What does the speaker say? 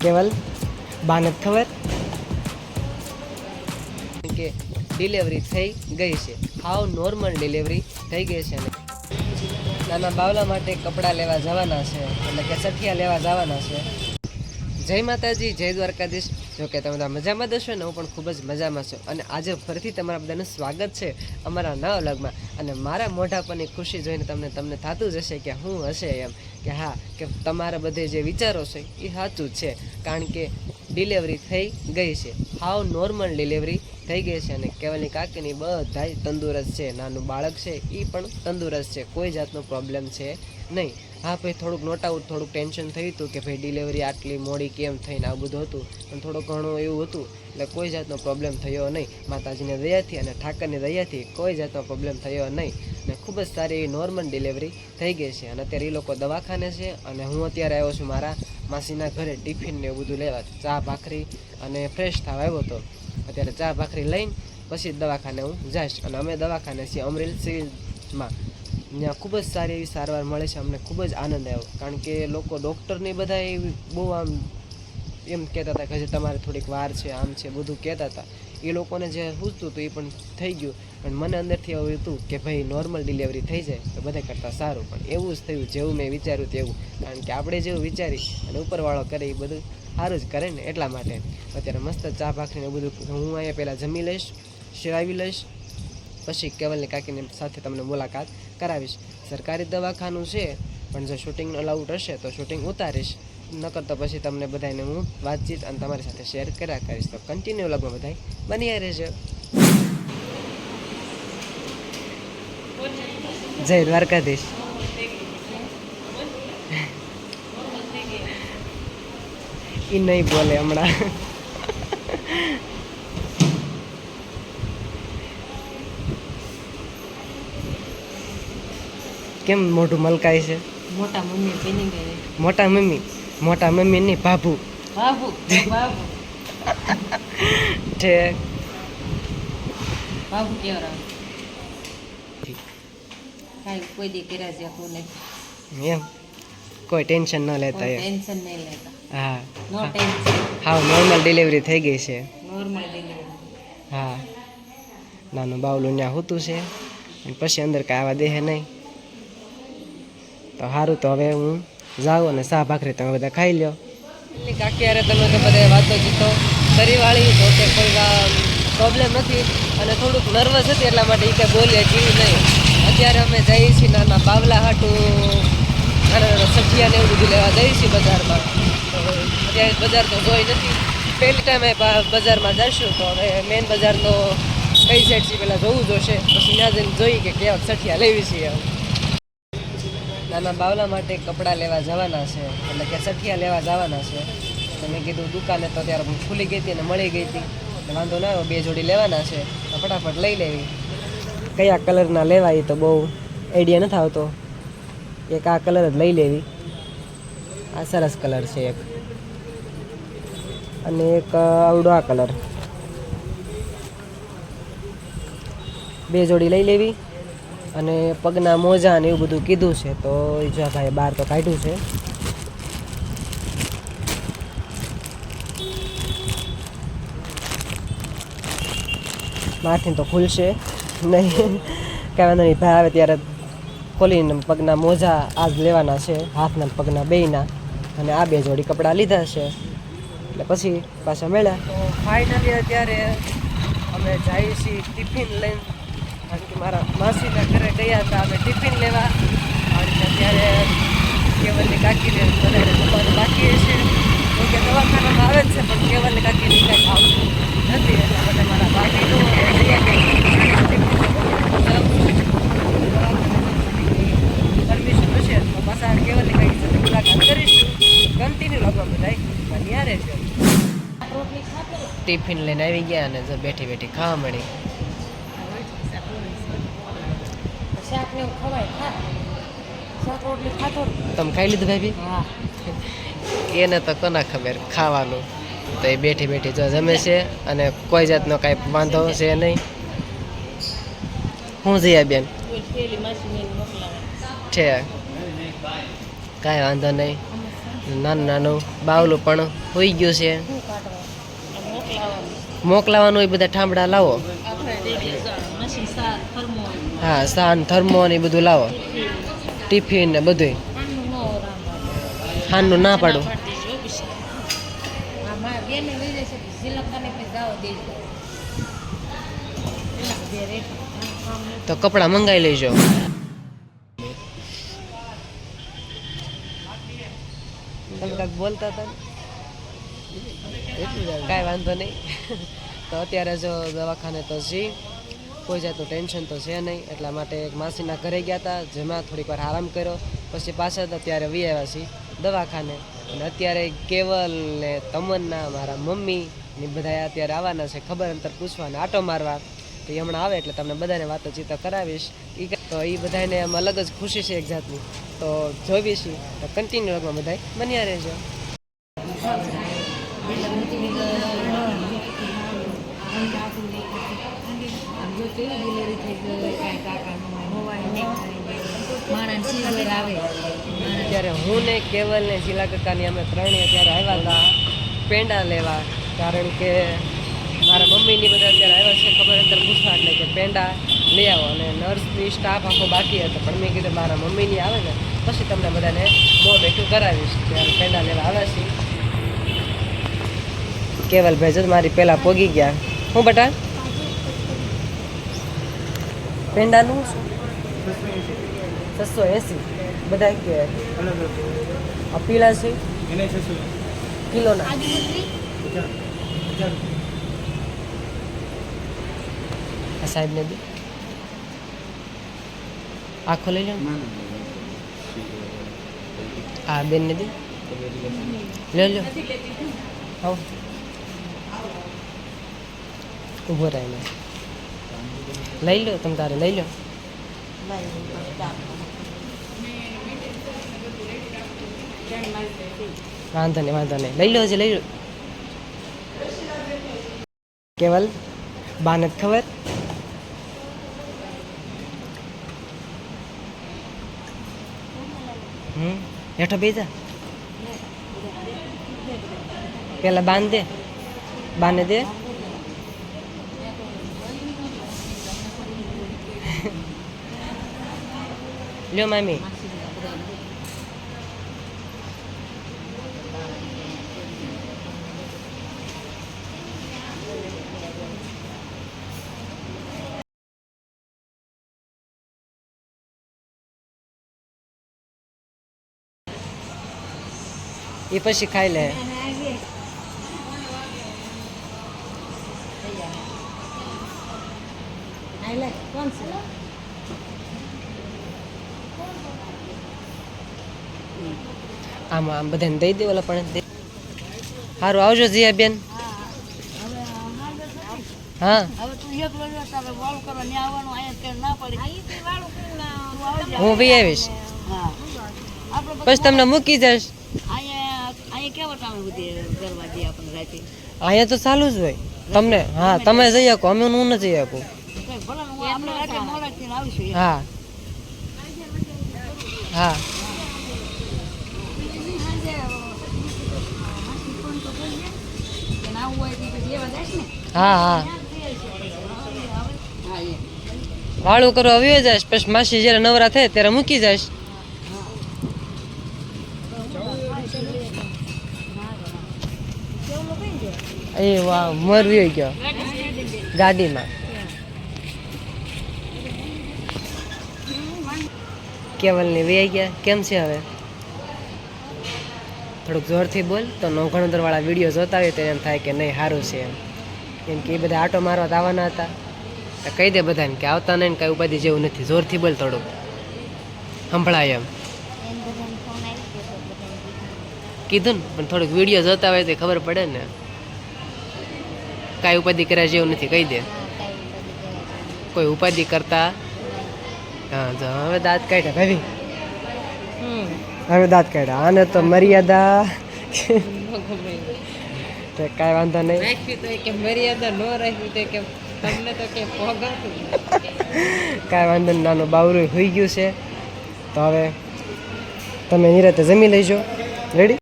કેવલ બાને ખબર કે ડિલિવરી થઈ ગઈ છે, હાવ નોર્મલ ડિલિવરી થઈ ગઈ છે ને નાના બાવલા માટે કપડાં લેવા જવાના છે, એટલે કે સઠિયા લેવા જવાના છે. જય માતાજી, જય દ્વારકાધીશ. જો કે તમે બધા મજામાં દશો ને, હું પણ ખૂબ જ મજામાં છું. અને આજે ફરીથી તમારા બધાનું સ્વાગત છે અમારા નવા વ્લોગમાં. અને મારા મોઢા પરની ખુશી જોઈને તમને થતું જ હશે કે શું હશે એમ, કે હા, કે તમારા બધે જે વિચારો છે એ સાચું જ છે. કારણ કે ડિલિવરી થઈ ગઈ છે, હાવ નોર્મલ ડિલિવરી થઈ ગઈ છે. અને કેવલની કાકીની બધાય તંદુરસ્ત છે, નાનું બાળક છે એ પણ તંદુરસ્ત છે, કોઈ જાતનો પ્રોબ્લેમ છે નહીં. હા ભાઈ, થોડુંક નોટાઉટ થોડુંક ટેન્શન થયું હતું કે ભાઈ ડિલિવરી આટલી મોડી કેમ થઈને આવું બધું હતું, પણ થોડું ઘણું એવું હતું. એટલે કોઈ જાતનો પ્રોબ્લેમ થયો નહીં, માતાજીની દયાથી અને ઠાકરની દયાથી કોઈ જાતનો પ્રોબ્લેમ થયો નહીં. અને ખૂબ જ સારી એવી નોર્મલ ડિલિવરી થઈ ગઈ છે. અને અત્યારે એ લોકો દવાખાને છે, અને હું અત્યારે આવ્યો છું મારા માસીના ઘરે ટિફિન ને એવું બધું લેવા, ચા ભાખરી અને ફ્રેશ થવા આવ્યો હતો. અત્યારે ચા ભાખરી લઈને પછી દવાખાને હું જઈશ. અને અમે દવાખાને છીએ અમરેલ સિવિલમાં. ત્યાં ખૂબ જ સારી એવી સારવાર મળે છે, અમને ખૂબ જ આનંદ આવ્યો. કારણ કે લોકો ડૉક્ટરની બધા એવી બહુ આમ એમ કહેતા હતા કે હજી તમારે થોડીક વાર છે, આમ છે, બધું કહેતા હતા. એ લોકોને જે સૂચતું હતું એ પણ થઈ ગયું. પણ મને અંદરથી એવું હતું કે ભાઈ નોર્મલ ડિલિવરી થઈ જાય તો બધા કરતાં સારું. પણ એવું જ થયું જેવું મેં વિચાર્યું તેવું. કારણ કે આપણે જેવું વિચારી અને ઉપરવાળો કરે એ બધું સારું જ કરે ને, એટલા માટે. અત્યારે મસ્ત ચા ભાખરીને બધું હું અહીંયા પહેલાં જમી લઈશ, શિરાવી લઈશ, પછી કેવલની કાકીની સાથે તમને મુલાકાત કરાવીશ. સરકારી દવાખાનું છે, પણ જો શૂટિંગ અલાઉડ હશે તો શૂટિંગ ઉતારીશ, નકર તો પછી તમને બધાને હું વાતચીત અને તમારી સાથે શેર કર્યા કરીશ. તો કન્ટિન્યુ લગમાં બધા બન્યા રહેજો. જય દ્વારકાધીશ. એ નહીં બોલે હમણાં. કેમ મોઢું મલકાય છે? મોટા મમ્મી બની ગઈ. મોટા મમ્મી ની બાબુ બાબુ બાબુ ઠેક. બાબુ કેવરા કાંઈ કોઈ દી કર્યા છે કોને એમ કોઈ ટેન્શન ન લેતા એમ. ટેન્શન નહીં લેતા. હા, નો ટેન્શન. હા, નોર્મલ ડિલિવરી થઈ ગઈ છે. Normal delivery. હા, નાનું બાવલું ત્યાં હોતું છે, અને પછી અંદર કાંઈ આવવા દે નહીં. તો સારું, તો હવે હું જાઉં અને ચા ભાખરી તમે બધા ખાઈ લો. એટલે કાકી યારે તમે તો બધા વાતો જીતો કરીવાળી તો કે કોઈ પ્રોબ્લેમ નથી. અને થોડુંક નર્વસ હતી એટલા માટે એ કંઈ બોલીએ જીવ નહીં. અત્યારે અમે જઈએ છીએ નાના બાવલા હાટું, નાના નાના સબ્જીયા ને એવું બધું લેવા જઈએ છીએ બજારમાં. તો અત્યારે બજાર તો જોઈ નથી, પહેલી ટાઈમે બજારમાં જઈશું. તો હવે મેઇન બજાર તો કઈ સાઈડ છે પહેલાં જોવું જોશે, પછી ત્યાં જઈને જોઈએ કે કેવા સઠિયા લેવી છીએ. નાના બાવલા માટે કપડાં લેવા જવાના છે, એટલે કે સઠિયા લેવા જવાના છે. તો મેં કીધું દુકાને તો ત્યારે ખુલી ગઈ હતી અને મળી ગઈ હતી, વાંધો ના આવ્યો. 2 જોડી લેવાના છે, તો ફટાફટ લઈ લેવી. કયા કલરના લેવા એ તો બહુ આઈડિયા નથી આવતો. એક આ કલર જ લઈ લેવી, આ સરસ કલર છે એક, અને એક આવડો આ કલર. 2 જોડી લઈ લેવી. અને પગના મોજા ને એવું બધું કીધું છે, તો એ જો ભાઈ બહાર તો કાઢ્યું છે. મારથી તો ખુલશે નહીં, કાંઈ વાંધો નહીં. ભાઈ આવે ત્યારે ખોલીને પગના મોજા આજ લેવાના છે, હાથના પગના બેયના. અને આ 2 જોડી કપડાં લીધા છે, એટલે પછી પાછા મળ્યા. તો ફાઇનલી અત્યારે અમે જઈએ છીએ ટિફિન લઈને. કારણ કે મારા માસીના ઘરે ગયા હતા અમે ટિફિન લેવા. કારણ કે અત્યારે કેવલની કાકીને બધાને જમવાનું બાકી છે. તો કે દવાખાનામાં આવે જ છે, પણ કેવલની કાકીને કાંઈ આવતું નથી. એટલા માટે મારા બાકીનું પરમિશન હશે તો પાછા કેવલની કાકી સાથે મુલાકાત કરીશું. કન્ટિન્યુ લગવા બધા બન્યા રહેજો. ટિફિન લઈને આવી ગયા અને જો બેઠી બેઠી ખાવા મળી. શાક ને ખવાય ખા, શાક રોટલી ખાતો. તમે ખાઈ લીધું ભાઈ? હા. એને તો કોના ખબર ખાવાનું. તો એ બેઠી બેઠી જો જમે છે, અને કોઈ જાતનો કાંઈ વાંધો છે નહીં. હું જઈએ બેન છે, કાંઈ વાંધો નહીં. નાનું નાનું બાવલું પણ હોઈ ગયું છે. શું કાઢવા મોકલાવાનું મોકલાવાનું હોય બધા ઠામડા લાવો. મશીન સાર થર્મો હા સાન થર્મો ને એ બધું લાવો. ટિફિન ને બધું. ખાંડનું ન રાંધવાનું ખાંડનું ના પાડું. હા મારા બેને લઈ જશે શ્રીલંકાને પછી જાઓ દેજો બે રેટ તો કપડાં મંગાવી લેજો. તમે કાંઈક બોલતા હતા કાંઈ વાંધો નહીં. તો અત્યારે જો દવાખાને તો કોઈ જાતનું ટેન્શન તો છે નહીં, એટલા માટે એક માસીના ઘરે ગયા હતા, જેમાં થોડીક વાર આરામ કર્યો, પછી પાછા અત્યારે વી આવ્યા છીએ દવાખાને. અને અત્યારે કેવલ ને તમન્ના મારા મમ્મી ને બધા અત્યારે આવવાના છે ખબર અંતર પૂછવાને આટો મારવા. તો એ હમણાં આવે એટલે તમને બધાને વાતચીત કરાવીશ. તો એ બધાને આમ અલગ જ ખુશી છે એક જાતની. તો જોઈશું તો કન્ટિન્યુ લગમાં બધા બન્યા રહેજો. ત્યારે હું ને કેવલ ને શીલા કાકાની અમે ત્રણેય અત્યારે આવ્યા હતા પેંડા લેવા, કારણ કે મારા મમ્મીની બધા અત્યારે આવ્યા છે ખબર અંતર પૂછવા, એટલે કે પેંડા લઈ આવો. અને નર્સની સ્ટાફ આખો બાકી હતો, પણ મેં કીધું મારા મમ્મીની આવે ને પછી તમને બધાને બહુ બેઠું કરાવીશ. ત્યારે પેંડા લેવા આવ્યા છીએ. કેવલ ભાઈ જ મારી પહેલાં પોગી ગયા. હું બટા પેંડાનું 680 બધા કે આ પીળા છે કિલોના. આ સાહેબને દે આખો લઈ લો. આ બેનને દે લે લો. આવો ઊભો રહીને લઈ લો. તમે તારે લઈ લો. વાંધો નહીં વાંધો નહીં લઈ લો. હજી લઈ લો. કેવલ બાને જ ખબર. હેઠો બેજા પેલા બાંધ દે. બાને દે. લ્યો મામી. એ પછી ખાઈ લે. આમ આમ બધાને દઈ દે. ઓલા પણ સારું આવજો જીયા બેન. હા હું બી આવીશ પછી તમને મૂકી જઈશ. અહીંયા તો ચાલુ જ હોય તમને. હા તમે જઈ શકો, અમે હું ન જઈ શકું. હા હા હા હા વાળું કરવા આવ્યો જઈશ, પછી માસી જ્યારે નવરા થાય ત્યારે મૂકી જઈશ. એ વાહ મરવી ગયો ગાડીમાં. કેવલની વહી ગયા. કેમ છે હવે? થોડુંક જોરથી બોલ તો નવઘણોદરવાળા વિડીયો જોતા હોય તો એમ થાય કે નહીં સારું છે એમ. કેમ કે એ બધા આટો મારવા આવવાના હતા. તો કહી દે બધાને કે આવતા નહીં ને કાંઈ ઉપાધિ જેવું નથી. જોરથી બોલ થોડુંક સંભળાય એમ. કીધું ને પણ થોડુંક વિડીયો જોતા હોય તો ખબર પડે ને. કાંઈ ઉપાધિ કર્યા જેવું નથી કહી દે. કોઈ ઉપાધિ કરતા. હા જો હવે દાંત કાઢ્યા ભાભી. હવે દાંત કાઢ્યા. આને તો મર્યાદા તો કાંઈ વાંધો નહીં. મર્યાદા ન રાખી તો કે તમને તો કે પોગાતું. કાંઈ વાંધો નહીં. નાનું બાવરું હોઈ ગયું છે. તો હવે તમે નિરાતે જમી લેજો. રેડી?